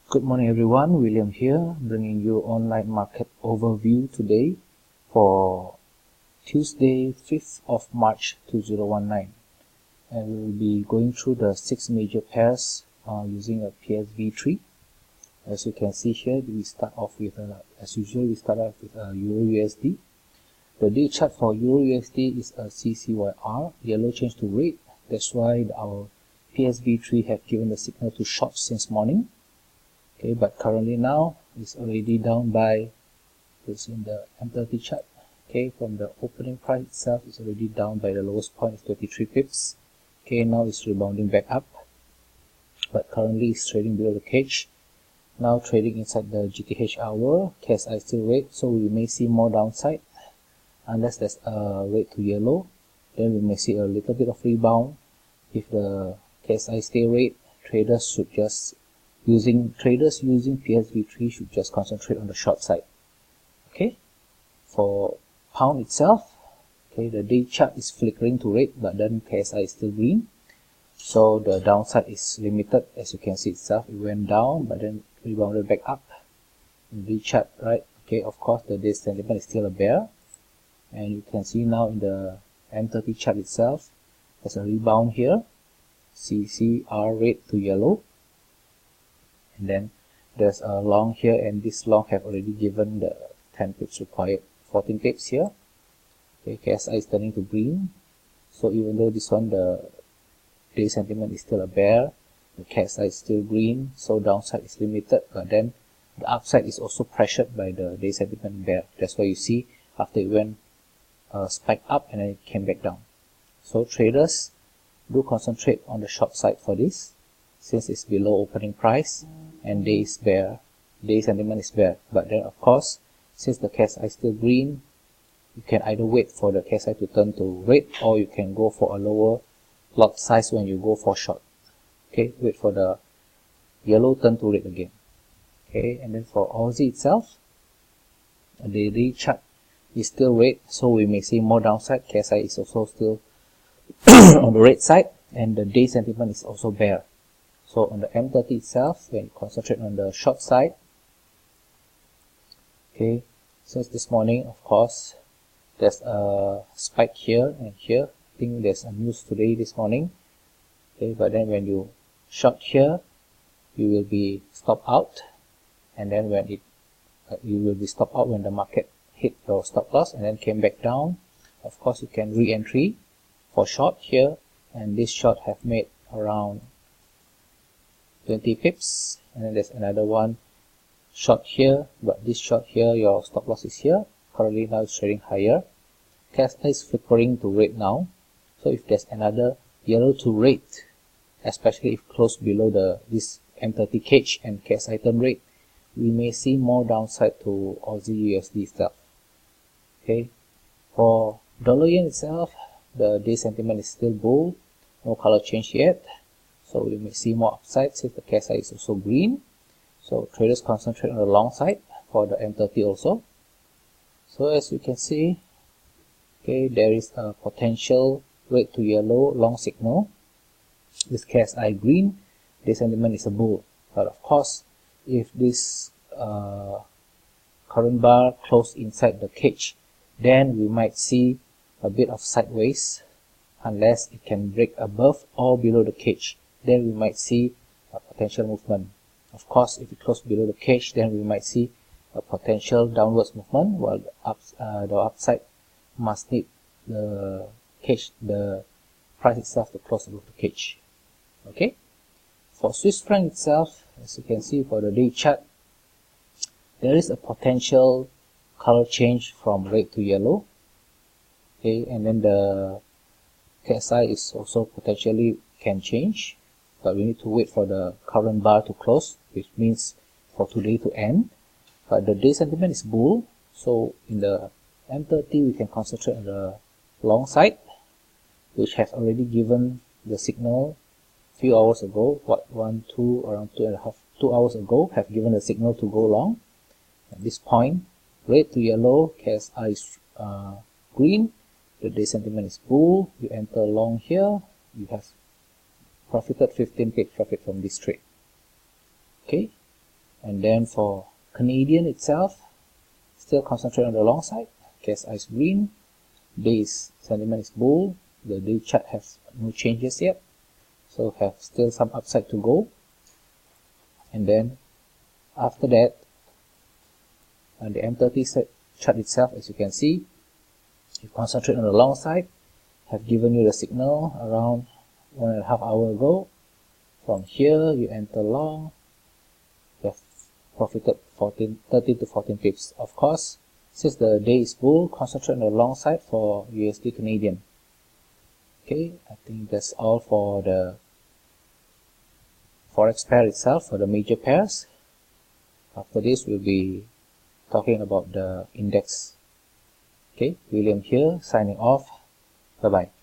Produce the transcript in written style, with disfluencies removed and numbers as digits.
Good morning everyone, William here, bringing you online market overview today for Tuesday 5th of March 2019, and we will be going through the 6 major pairs using a PSV3. As you can see here, we start off with, as usual, we start off with Euro USD. The day chart for Euro USD is a CCYR, yellow change to red. That's why our PSV3 have given the signal to short since morning. Okay, but currently now it's already down by, it's in the M30 chart. Okay, from the opening price itself, it's already down by the lowest point is 23 pips. Okay, now it's rebounding back up, but currently it's trading below the cage. Now trading inside the GTH hour, KSI still red, so we may see more downside unless there's a red to yellow. Then we may see a little bit of rebound. If the KSI stay red, traders using PSV3 should just concentrate on the short side. Okay, for pound itself, okay, the day chart is flickering to red, but then KSI is still green, so the downside is limited. As you can see itself, it went down but then rebounded back up in the chart, right? Okay, of course the day sentiment is still a bear, and you can see now in the M30 chart itself, there's a rebound here, CCR red to yellow. And then there's a long here, and this long have already given the 10 pips required, 14 pips here. Okay, KSI is turning to green, so even though this one the day sentiment is still a bear, the KSI is still green, so downside is limited, but then the upside is also pressured by the day sentiment bear. That's why you see after it went spike up and then it came back down. So traders do concentrate on the short side for this, since it's below opening price and day sentiment is bear. But then of course, since the KSI is still green, you can either wait for the KSI to turn to red, or you can go for a lower lot size when you go for short. Okay, wait for the yellow turn to red again. Okay, and then for Aussie itself, the day chart is still red, so we may see more downside. KSI is also still on the red side, and the day sentiment is also bear. So on the M30 itself, when you concentrate on the short side, okay, since this morning, of course, there's a spike here and here. I think there's a news today this morning. Okay, but then when you short here, you will be stopped out, and then when you will be stopped out when the market hit your stop loss and then came back down. Of course, you can re-entry for short here, and this short have made around 20 pips, and then there's another one short here, but this short here, your stop loss is here. Currently now it's trading higher. KSI is flickering to red now, so if there's another yellow to red, especially if close below this M30 cage and KSI turn red, we may see more downside to Aussie USD stuff. Okay, for dollar yen itself, the day sentiment is still bull, no color change yet. So we may see more upside since the KSI is also green. So traders concentrate on the long side for the M30 also. So as you can see, okay, there is a potential red to yellow long signal. This KSI green, this sentiment is a bull. But of course, if this current bar close inside the cage, then we might see a bit of sideways unless it can break above or below the cage. Then we might see a potential movement. Of course, if it close below the cage, then we might see a potential downwards movement, while the upside must need the price itself to close above the cage. Okay, for Swiss franc itself, as you can see for the day chart, there is a potential color change from red to yellow. Okay, and then the KSI is also potentially can change, but we need to wait for the current bar to close, which means for today to end. But the day sentiment is bull, so in the M30 we can concentrate on the long side, which has already given the signal a few hours ago. Around 2 hours ago, have given the signal to go long. At this point, red to yellow, KSI is green, the day sentiment is bull. You enter long here, you have profited 15 pip profit from this trade. Okay, And then for Canadian itself, still concentrate on the long side. Cash ice green. Days sentiment is bull. The day chart has no changes yet, so have still some upside to go. And then after that, the M30 chart itself, as you can see, you concentrate on the long side, have given you the signal around 1.5 hours ago. From here you enter long, you have profited 13 to 14 pips. Of course, since the day is bull, concentrate on the long side for USD Canadian. Okay, I think that's all for the Forex pair itself, for the major pairs. After this, we'll be talking about the index. Okay, William here, signing off. Bye-bye.